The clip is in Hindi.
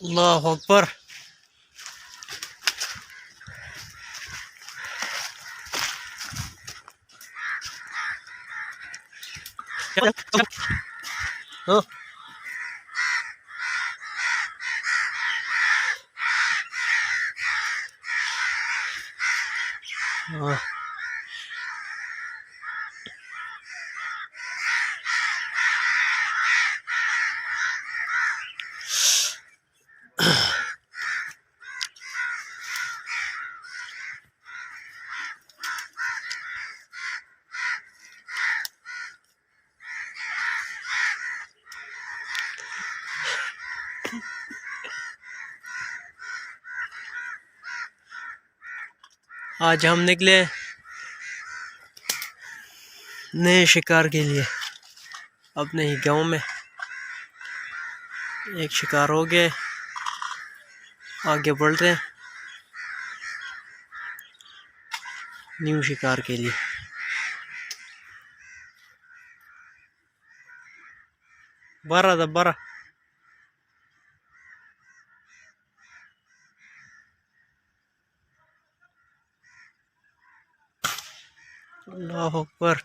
अल्लाह अकबर। हाँ हाँ। आज हम निकले नए शिकार के लिए। अपने ही गांव में एक शिकार हो गया, आगे बढ़ रहे हैं न्यू शिकार के लिए। 12 अल्लाह अकबर।